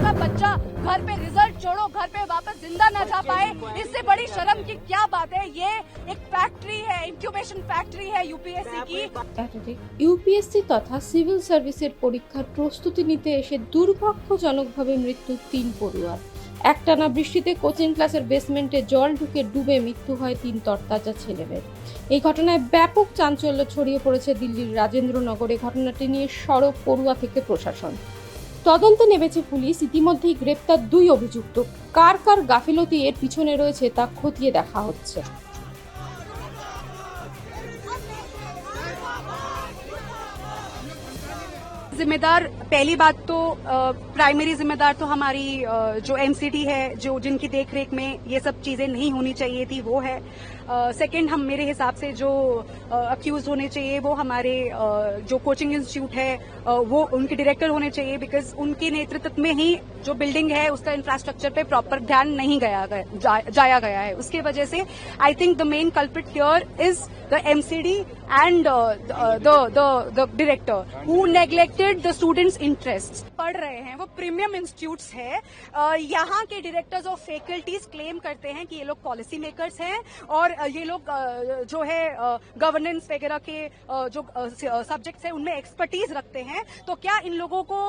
आपका बच्चा घर पे रिजल्ट छोड़ो घर पे वापस जिंदा न जा पाए, इससे बड़ी शर्म की क्या बात है। ये एक फैक्ट्री है, इंक्यूबेशन फैक्ट्री है यूपीएससी की। ইউপিএসসি তথা সিভিল সার্ভিসের পরীক্ষার প্রস্তুতি নিতে এসে দুর্ভাগ্যজনকভাবে মৃত্যু ৩ পড়ুয়ার। একটানা বৃষ্টিতে কোচিং ক্লাসের বেসমেন্টে জল ঢুকে ডুবে মৃত্যু হয় ৩ তরতাজা ছেলেমেয়ের। এই ঘটনায় ব্যাপক চাঞ্চল্য ছড়িয়ে পড়েছে দিল্লির রাজেন্দ্রনগরে। ঘটনাটি নিয়ে সরব পড়ুয়া থেকে প্রশাসন। তদন্তে নেমেছে পুলিশ। ইতিমধ্যেই গ্রেপ্তার ২ অভিযুক্ত। কার কার গাফিলতি এর পিছনে রয়েছে তা খতিয়ে দেখা হচ্ছে। जिम्मेदार पहली बात तो प्राइमरी जिम्मेदार तो हमारी जो एमसीडी है, जो जिनकी देखरेख में ये सब चीजें नहीं होनी चाहिए थी वो है। सेकंड, हम मेरे हिसाब से जो अक्यूज होने चाहिए वो हमारे जो कोचिंग इंस्टीट्यूट है वो उनके डायरेक्टर होने चाहिए, बिकॉज उनके नेतृत्व में ही जो बिल्डिंग है उसका इंफ्रास्ट्रक्चर पे प्रॉपर ध्यान नहीं जाया गया है। उसके वजह से I think the main culprit here is the MCD and the director who neglected the students interest. पढ़ रहे हैं वो प्रीमियम इंस्टीट्यूट्स है। यहाँ के डायरेक्टर्स और फैकल्टीज क्लेम करते हैं कि ये लोग पॉलिसी मेकर्स हैं और ये लोग जो है गवर्नेंस वगैरह के जो सब्जेक्ट्स है उनमें एक्सपर्टीज रखते हैं। तो क्या इन लोगों को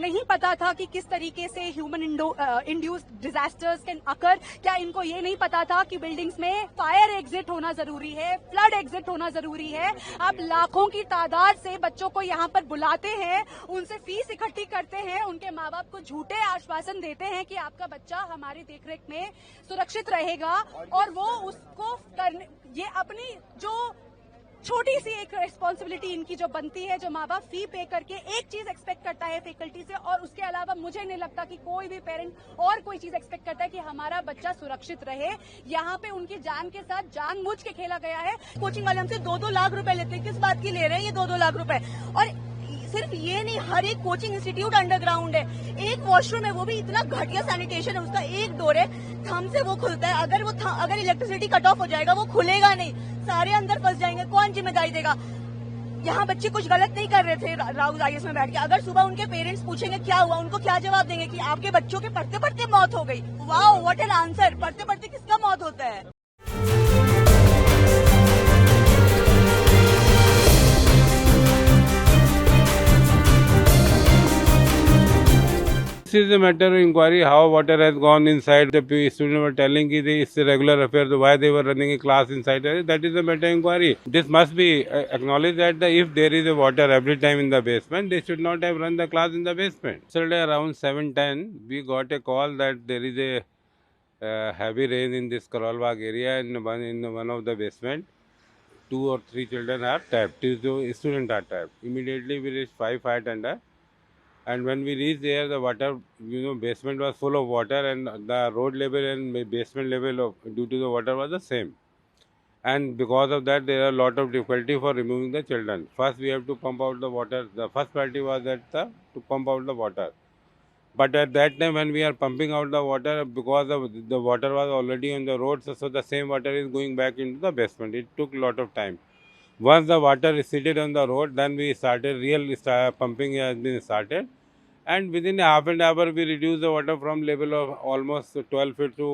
नहीं पता था कि किस तरीके से human induced disasters can occur? क्या इनको ये नहीं पता था कि बिल्डिंग्स में फायर एग्जिट होना जरूरी है, फ्लड एग्जिट होना जरूरी है? आप लाखों की तादाद से बच्चों को यहाँ पर बुलाते हैं, उनसे फीस इकट्ठी करते हैं, उनके माँ बाप को झूठे आश्वासन देते हैं कि आपका बच्चा हमारी देखरेख में सुरक्षित रहेगा, और वो उसको करने, ये अपनी जो छोटी सी एक रिस्पॉन्सिबिलिटी इनकी जो बनती है, जो माँ बाप फी पे करके एक चीज एक्सपेक्ट करता है फैकल्टी से, और उसके अलावा मुझे नहीं लगता कि कोई भी पेरेंट और कोई चीज एक्सपेक्ट करता है कि हमारा बच्चा सुरक्षित रहे। यहाँ पे उनकी जान के साथ जानबूझ के खेला गया है। कोचिंग वाले हमसे 2-2 लाख रुपए लेते हैं, किस बात की ले रहे हैं ये 2-2 लाख रुपए? और सिर्फ ये नहीं, हर एक कोचिंग इंस्टीट्यूट अंडरग्राउंड है। एक वॉशरूम है, वो भी इतना घटिया सैनिटेशन है, उसका एक डोर है, थंब से वो खुलता है। अगर इलेक्ट्रिसिटी कट ऑफ हो जाएगा वो खुलेगा नहीं, सारे अंदर फंस जाएंगे, कौन जिम्मेदारी देगा? यहाँ बच्चे कुछ गलत नहीं कर रहे थे राउस आईएएस में बैठ के। अगर सुबह उनके पेरेंट्स पूछेंगे क्या हुआ, उनको क्या जवाब देंगे कि आपके बच्चों के पढ़ते पढ़ते मौत हो गई? Wow, what an answer! पढ़ते पढ़ते किसका मौत होता है? This is a matter of inquiry how water has gone inside. The students were telling that it's a regular affair, so why they were running a class inside. That is a matter of inquiry. This must be acknowledged that if there is a water every time in the basement, they should not have run the class in the basement. Yesterday around 7:10, we got a call that there is a heavy rain in this Karolbagh area in one of the basement. 2 or 3 children are trapped. 2 students are trapped. Immediately we reached firefight under. And when we reached there, the water, basement was full of water, and the road level and basement level due to the water was the same. And because of that, there are a lot of difficulty for removing the children. First, we have to pump out the water. The first priority was to pump out the water. But at that time, when we are pumping out the water, because the water was already on the road, so the same water is going back into the basement. It took a lot of time. Once the water receded on the road, then we started, pumping has been started. And within half an hour, we reduced the water from level of almost 12 feet to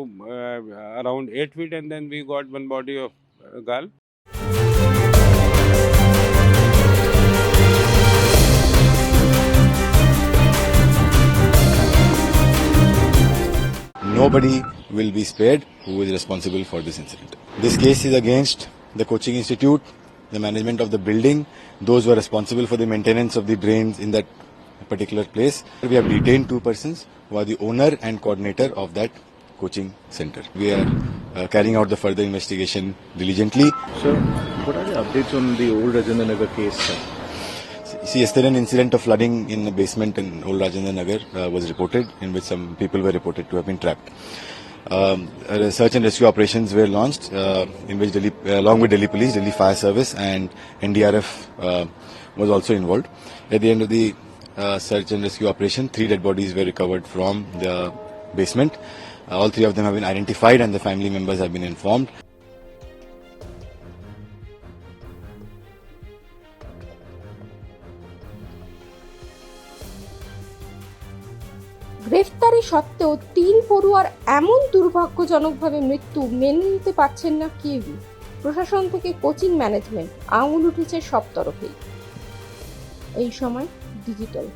around 8 feet, and then we got one body of girl. Nobody will be spared who is responsible for this incident. This case is against the coaching institute, the management of the building, those who are responsible for the maintenance of the drains in that particular place. We have detained 2 persons who are the owner and coordinator of that coaching center. We are carrying out the further investigation diligently. So, what are the updates on the old Rajendra Nagar case, sir? See, yesterday an incident of flooding in the basement in old Rajendra Nagar was reported, in which some people were reported to have been trapped. Search and rescue operations were launched, in which Delhi, along with Delhi Police, Delhi Fire Service and NDRF was also involved. At the end of the search and rescue operation, 3 dead bodies were recovered from the basement. All 3 of them have been identified and the family members have been informed. গ্রেফতারি সত্ত্বেও 3 পড়ুয়ার এমন দুর্ভাগ্যজনকভাবে মৃত্যু মেনে নিতে পারছেন না কেউই। প্রশাসন থেকে কোচিং ম্যানেজমেন্ট আঙুল উঠেছে সব তরফেই। এই সময় ডিজিটাল।